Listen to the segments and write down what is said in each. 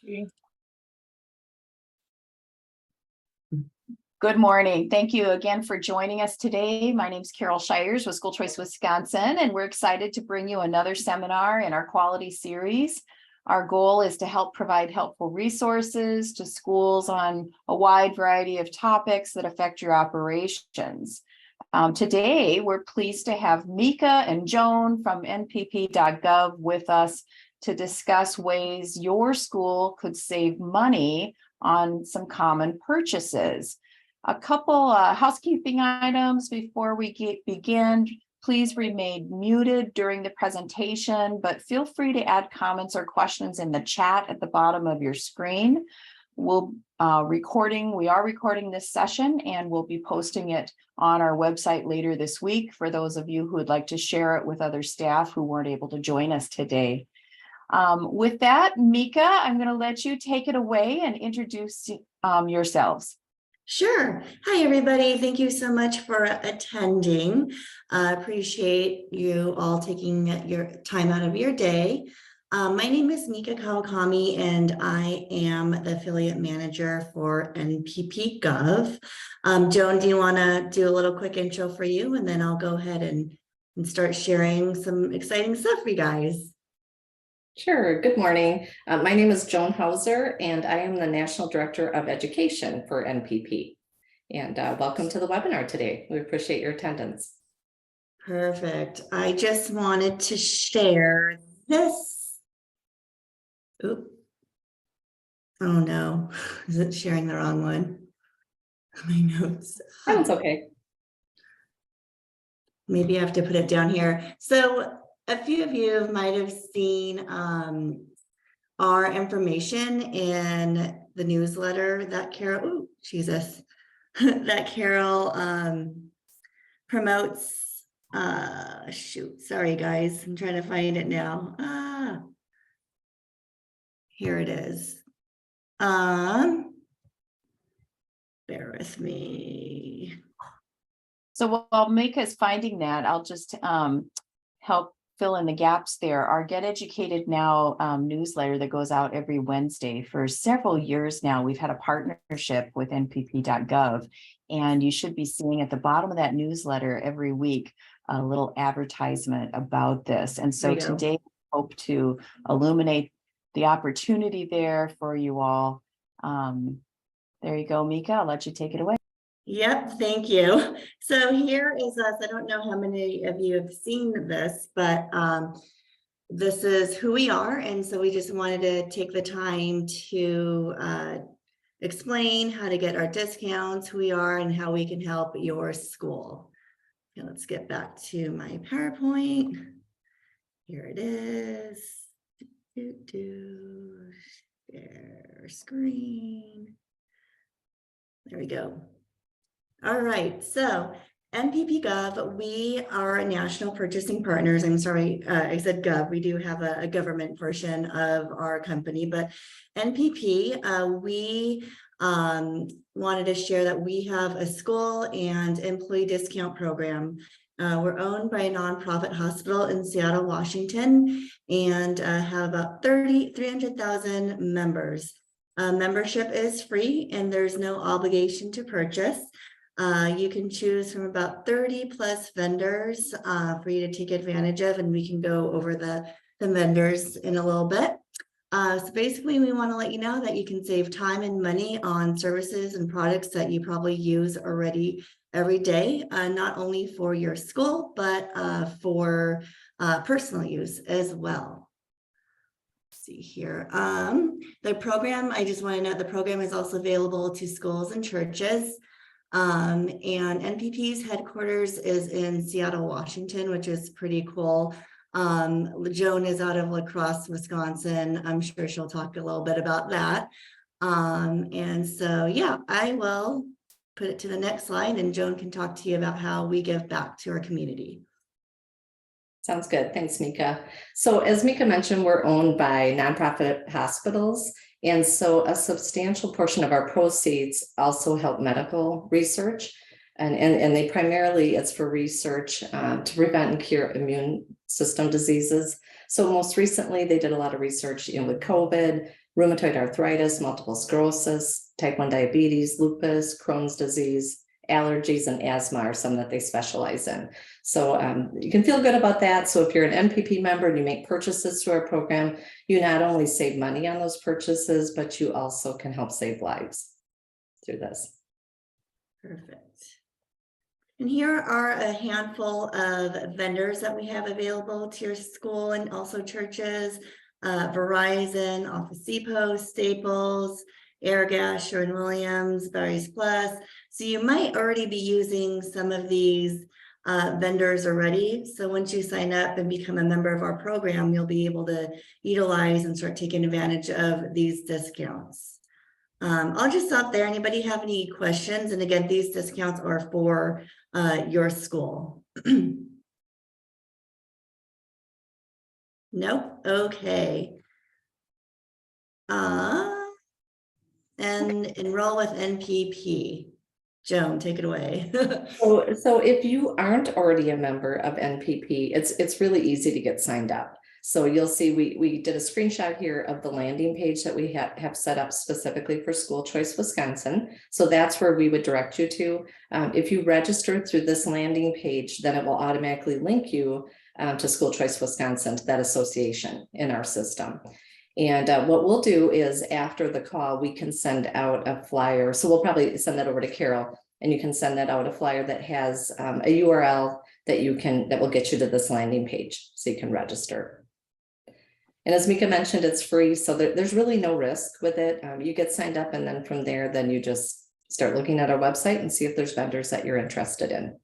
Good morning. Thank you again for joining us today. My name is Carol Shires with School Choice Wisconsin, and we're excited to bring you another seminar in our quality series. Our goal is to help provide helpful resources to schools on a wide variety of topics that affect your operations. Today, we're pleased to have Mika and Joan from npp.gov with us to discuss ways your school could save money on some common purchases. A couple housekeeping items before we begin. Please remain muted during the presentation, but feel free to add comments or questions in the chat at the bottom of your screen. We are recording this session, and we'll be posting it on our website later this week for those of you who would like to share it with other staff who weren't able to join us today. With that, Mika, I'm going to let you take it away and introduce yourselves. Sure. Hi, everybody. Thank you so much for attending. Appreciate you all taking your time out of your day. My name is Mika Kawakami, and I am the affiliate manager for NPP Gov. Joan, do you want to do a little quick intro for you? And then I'll go ahead and start sharing some exciting stuff for you guys. Sure. Good morning. My name is Joan Hauser, and I am the National Director of Education for NPP. And welcome to the webinar today. We appreciate your attendance. Perfect. I just wanted to share this. Oop. Oh no, is it sharing the wrong one? My notes. That's okay. Maybe I have to put it down here. So a few of you might have seen our information in the newsletter that Carol, that Carol promotes. Shoot, sorry guys, I'm trying to find it now. Here it is. Bear with me. So while Mika is finding that, I'll just help fill in the gaps there. Our Get Educated Now newsletter that goes out every Wednesday for several years now. We've had a partnership with npp.gov, and you should be seeing at the bottom of that newsletter every week a little advertisement about this. And so today, I hope to illuminate the opportunity there for you all. There you go, Mika. I'll let you take it away. Yep, thank you. So here is us. I don't know how many of you have seen this, but this is who we are. And so we just wanted to take the time to explain how to get our discounts, who we are, and how we can help your school. Okay, let's get back to my PowerPoint. Here it is. Share screen. There we go. All right, so NPP Gov, we are national purchasing partners. I'm sorry, I said Gov. We do have a government portion of our company, but NPP, we wanted to share that we have a school and employee discount program. We're owned by a nonprofit hospital in Seattle, Washington, and have about 300,000 members. Membership is free, and there's no obligation to purchase. You can choose from about 30 plus vendors for you to take advantage of, and we can go over the vendors in a little bit. So basically, we want to let you know that you can save time and money on services and products that you probably use already every day, not only for your school, but for personal use as well. Let's see here. The program, I just want to note the program is also available to schools and churches. And NPP's headquarters is in Seattle, Washington, which is pretty cool. Joan is out of La Crosse, Wisconsin. I'm sure she'll talk a little bit about that. And so, yeah, I will put it to the next slide, and Joan can talk to you about how we give back to our community. Sounds good. Thanks, Mika. So as Mika mentioned, we're owned by nonprofit hospitals. And so a substantial portion of our proceeds also help medical research. And they primarily, it's for research to prevent and cure immune system diseases. So most recently, they did a lot of research with COVID, rheumatoid arthritis, multiple sclerosis, type 1 diabetes, lupus, Crohn's disease, allergies, and asthma are some that they specialize in. So you can feel good about that. So if you're an NPP member and you make purchases to our program, you not only save money on those purchases, but you also can help save lives through this. Perfect. And here are a handful of vendors that we have available to your school and also churches. Verizon, Office Depot, Staples, Airgas, Sherwin-Williams, Barry's Plus. So you might already be using some of these vendors already. So once you sign up and become a member of our program, you'll be able to utilize and start taking advantage of these discounts. I'll just stop there. Anybody have any questions? And again, these discounts are for your school. Nope. Okay. And enroll with NPP. Joan, take it away. So if you aren't already a member of NPP, it's really easy to get signed up. So you'll see we did a screenshot here of the landing page that we have set up specifically for School Choice Wisconsin. So that's where we would direct you to. If you register through this landing page, then it will automatically link you to School Choice Wisconsin, to that association in our system. And what we'll do is after the call, we can send out a flyer. So we'll probably send that over to Carol, and you can send that out a flyer that has a URL that will get you to this landing page so you can register. And as Mika mentioned, it's free. So there's really no risk with it. You get signed up, and then from there, then you just start looking at our website and see if there's vendors that you're interested in.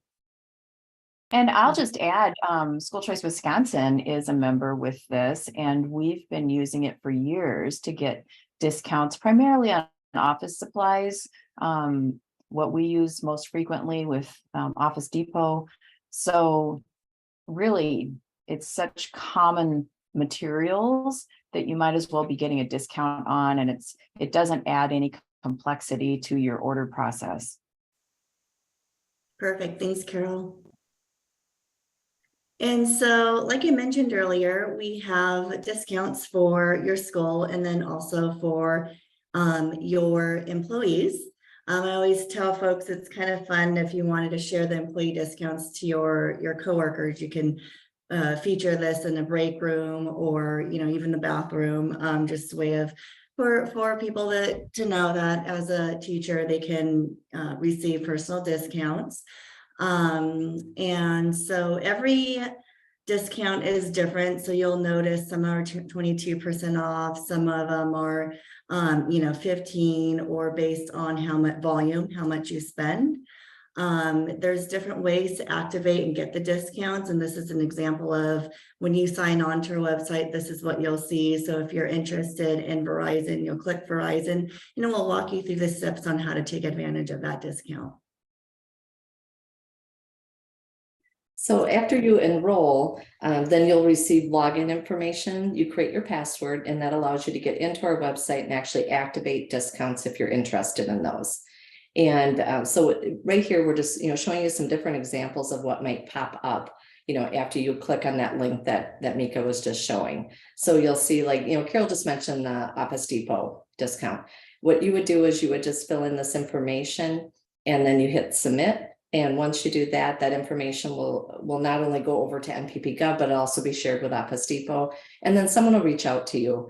And I'll just add, School Choice Wisconsin is a member with this, and we've been using it for years to get discounts primarily on office supplies. What we use most frequently with Office Depot. So really, it's such common materials that you might as well be getting a discount on, and it doesn't add any complexity to your order process. Perfect. Thanks, Carol. And so, like I mentioned earlier, we have discounts for your school and then also for your employees. I always tell folks it's kind of fun if you wanted to share the employee discounts to your coworkers. You can feature this in a break room or even the bathroom. Just a way of for people to know that as a teacher they can receive personal discounts. And so every discount is different. So you'll notice some are 22% off, some of them are 15, or based on how much volume, how much you spend. There's different ways to activate and get the discounts. And this is an example of when you sign on to our website, this is what you'll see. So if you're interested in Verizon, you'll click Verizon, and we'll walk you through the steps on how to take advantage of that discount. So after you enroll, then you'll receive login information. You create your password, and that allows you to get into our website and actually activate discounts if you're interested in those. And so right here, we're just showing you some different examples of what might pop up after you click on that link that Mika was just showing. So you'll see, like Carol just mentioned the Office Depot discount. What you would do is you would just fill in this information, and then you hit submit. And once you do that, that information will not only go over to NPP Gov, but it'll also be shared with Office Depot. And then someone will reach out to you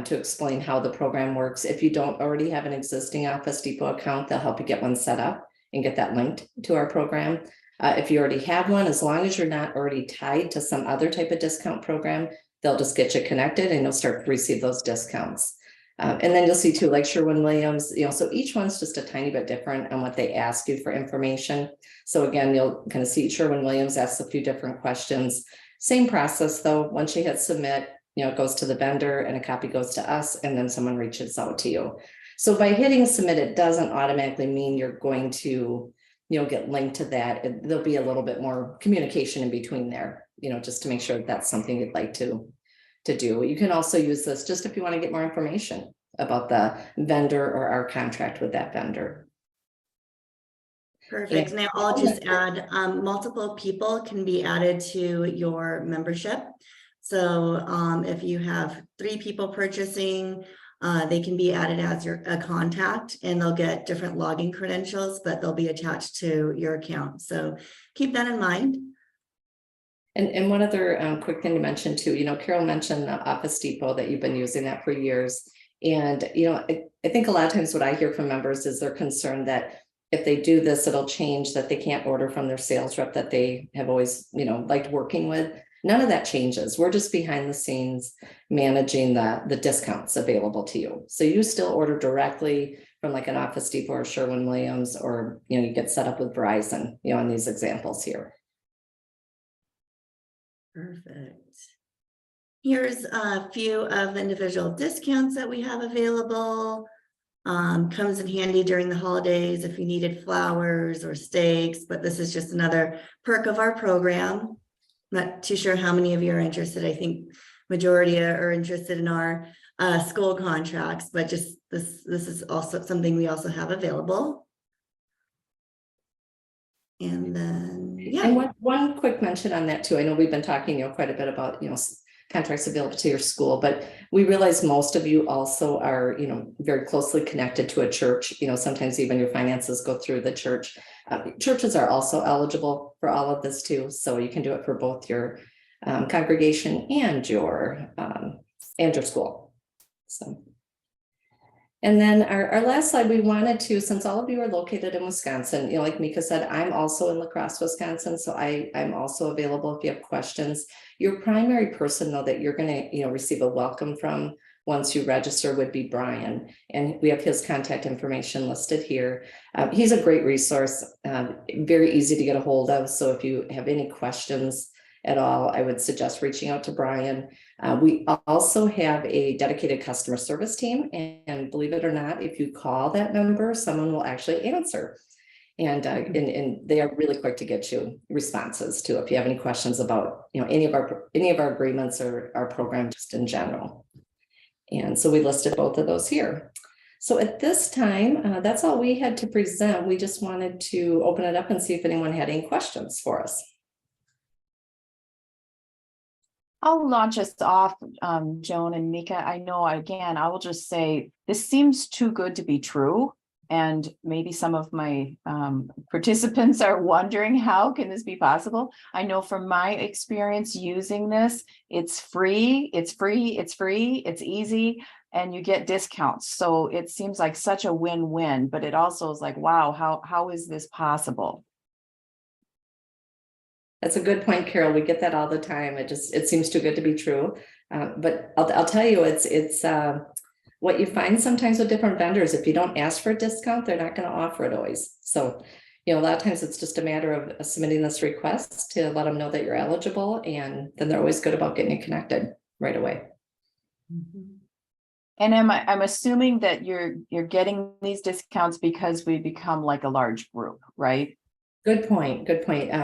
to explain how the program works. If you don't already have an existing Office Depot account, they'll help you get one set up and get that linked to our program. If you already have one, as long as you're not already tied to some other type of discount program, they'll just get you connected and you'll start to receive those discounts. And then you'll see too, like Sherwin-Williams, so each one's just a tiny bit different on what they ask you for information. So again, you'll kind of see Sherwin-Williams asks a few different questions. Same process though, once you hit submit, it goes to the vendor and a copy goes to us, and then someone reaches out to you. So by hitting submit, it doesn't automatically mean you're going to, get linked to that. There'll be a little bit more communication in between there, just to make sure that that's something you'd like to do. You can also use this just if you want to get more information about the vendor or our contract with that vendor. Perfect. Now I'll just add multiple people can be added to your membership. So if you have 3 people purchasing, they can be added as a contact, and they'll get different login credentials, but they'll be attached to your account. So keep that in mind. And one other quick thing to mention too, Carol mentioned the Office Depot, that you've been using that for years. And, I think a lot of times what I hear from members is they're concerned that if they do this, it'll change, that they can't order from their sales rep that they have always, liked working with. None of that changes. We're just behind the scenes managing the discounts available to you. So you still order directly from like an Office Depot or Sherwin-Williams, or, you get set up with Verizon, on these examples here. Perfect. Here's a few of the individual discounts that we have available. Comes in handy during the holidays if you needed flowers or steaks, but this is just another perk of our program. Not too sure how many of you are interested. I think majority are interested in our school contracts, but just this is also something we also have available. And then, yeah. And one quick mention on that too. I know we've been talking, quite a bit about, contracts available to your school, but we realize most of you also are, very closely connected to a church. Sometimes even your finances go through the church. Churches are also eligible for all of this too. So you can do it for both your congregation and your school. So. And then our last slide, we wanted to, since all of you are located in Wisconsin, like Mika said, I'm also in La Crosse, Wisconsin. So I'm also available if you have questions. Your primary person, though, that you're going to, receive a welcome from once you register would be Brian. And we have his contact information listed here. He's a great resource, very easy to get a hold of. So if you have any questions at all, I would suggest reaching out to Brian. We also have a dedicated customer service team, and believe it or not, if you call that number, someone will actually answer. And they are really quick to get you responses too, if you have any questions about any of our agreements or our program just in general. And so we listed both of those here. So at this time, that's all we had to present. We just wanted to open it up and see if anyone had any questions for us. I'll launch us off, Joan and Mika. I know, again, I will just say, this seems too good to be true. And maybe some of my participants are wondering, how can this be possible? I know from my experience using this, it's free, it's easy, and you get discounts. So it seems like such a win-win, but it also is like, wow, how is this possible? That's a good point, Carol. We get that all the time. It seems too good to be true. But I'll tell you, it's what you find sometimes with different vendors. If you don't ask for a discount, they're not going to offer it always. So, a lot of times it's just a matter of submitting this request to let them know that you're eligible, and then they're always good about getting you connected right away. Mm-hmm. And I'm assuming that you're getting these discounts because we become like a large group, right? Good point.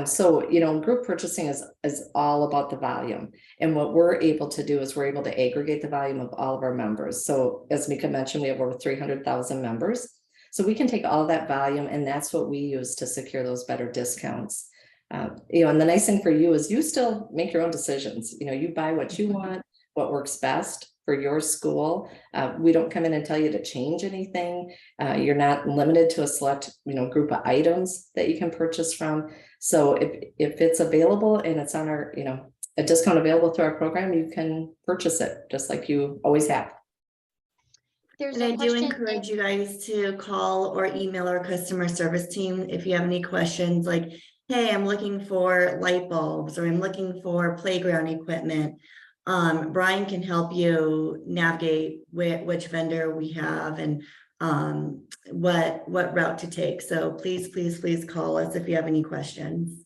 So, group purchasing is all about the volume. And what we're able to do is we're able to aggregate the volume of all of our members. So as Mika mentioned, we have over 300,000 members. So we can take all of that volume, and that's what we use to secure those better discounts. And the nice thing for you is you still make your own decisions. You buy what you want, what works best for your school. We don't come in and tell you to change anything. You're not limited to a select, group of items that you can purchase from. So if it's available and it's on our, a discount available through our program, you can purchase it just like you always have. And I do encourage you guys to call or email our customer service team if you have any questions, like, hey, I'm looking for light bulbs, or I'm looking for playground equipment. Brian can help you navigate which vendor we have and what route to take. So please call us if you have any questions.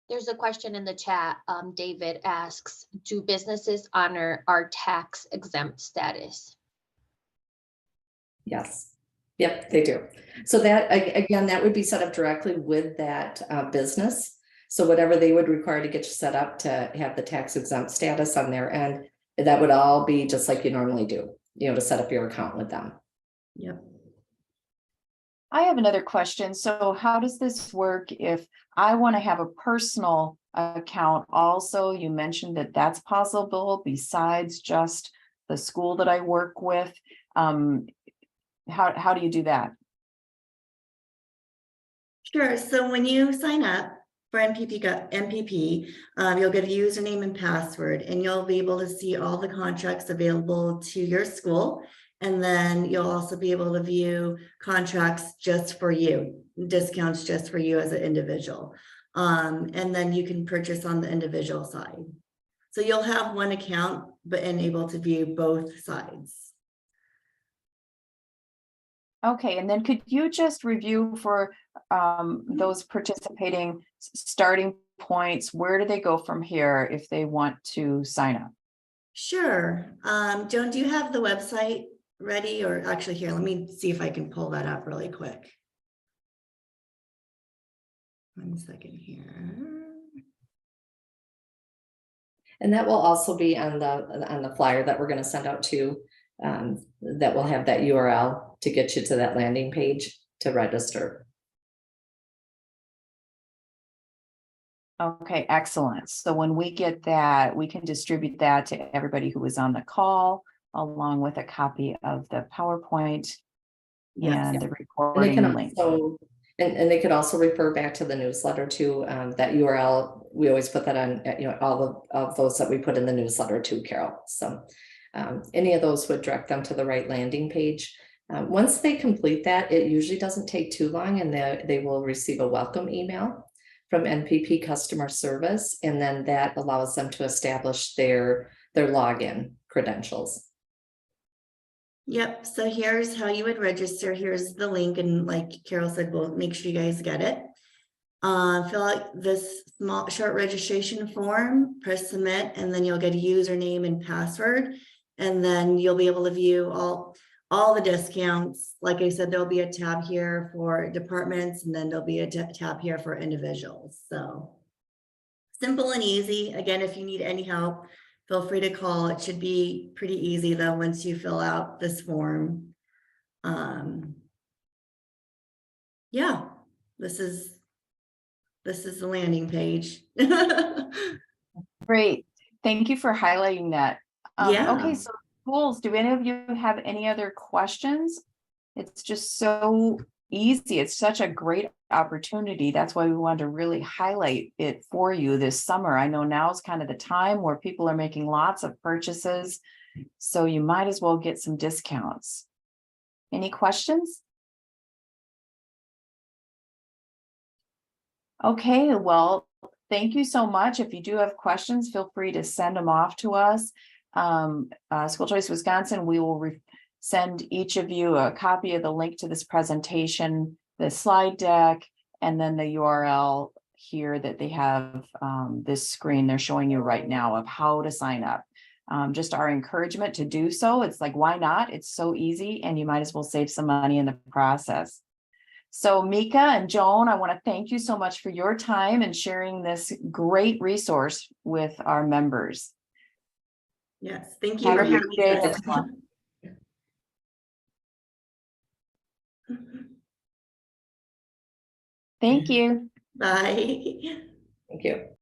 There's a question in the chat. David asks, do businesses honor our tax exempt status? Yes. Yep, they do. So that, again, that would be set up directly with that business. So whatever they would require to get you set up to have the tax exempt status on their end, that would all be just like you normally do, to set up your account with them. Yep. I have another question. So how does this work if I want to have a personal account also. You mentioned that that's possible besides just the school that I work with. How do you do that? Sure. So when you sign up for MPP, you'll get a username and password, and you'll be able to see all the contracts available to your school. And then you'll also be able to view contracts just for you, discounts just for you as an individual. And then you can purchase on the individual side. So you'll have one account, but able to view both sides. Okay, and then could you just review for those participating starting points? Where do they go from here if they want to sign up? Sure. Joan, do you have the website ready? Or actually here, let me see if I can pull that up really quick. 1 second here. And that will also be on the flyer that we're going to send out to, that will have that URL to get you to that landing page to register. Okay, excellent. So when we get that, we can distribute that to everybody who was on the call, along with a copy of the PowerPoint and the And they recording can link. also, and they could also refer back to the newsletter too. That URL, we always put that on, all of those that we put in the newsletter too, Carol. So any of those would direct them to the right landing page. Once they complete that, it usually doesn't take too long, and they will receive a welcome email from NPP customer service, and then that allows them to establish their login credentials. Yep. So here's how you would register. Here's the link. And like Carol said, we'll make sure you guys get it. Fill out this short registration form, press submit, and then you'll get a username and password. And then you'll be able to view all the discounts. Like I said, there'll be a tab here for departments, and then there'll be a tab here for individuals. So simple and easy. Again, if you need any help, feel free to call. It should be pretty easy though, once you fill out this form. Yeah, this is the landing page. Great. Thank you for highlighting that. Yeah. Okay, so schools, do any of you have any other questions? It's just so easy. It's such a great opportunity. That's why we wanted to really highlight it for you this summer. I know now is kind of the time where people are making lots of purchases, so you might as well get some discounts. Any questions? Okay, well, thank you so much. If you do have questions, feel free to send them off to us. School Choice Wisconsin, we will send each of you a copy of the link to this presentation, the slide deck, and then the URL here that they have, this screen they're showing you right now of how to sign up. Just our encouragement to do so. It's like, why not? It's so easy, and you might as well save some money in the process. So Mika and Joan, I want to thank you so much for your time and sharing this great resource with our members. Yes, thank you Have for a having great day. us. Thank you. Bye. Thank you.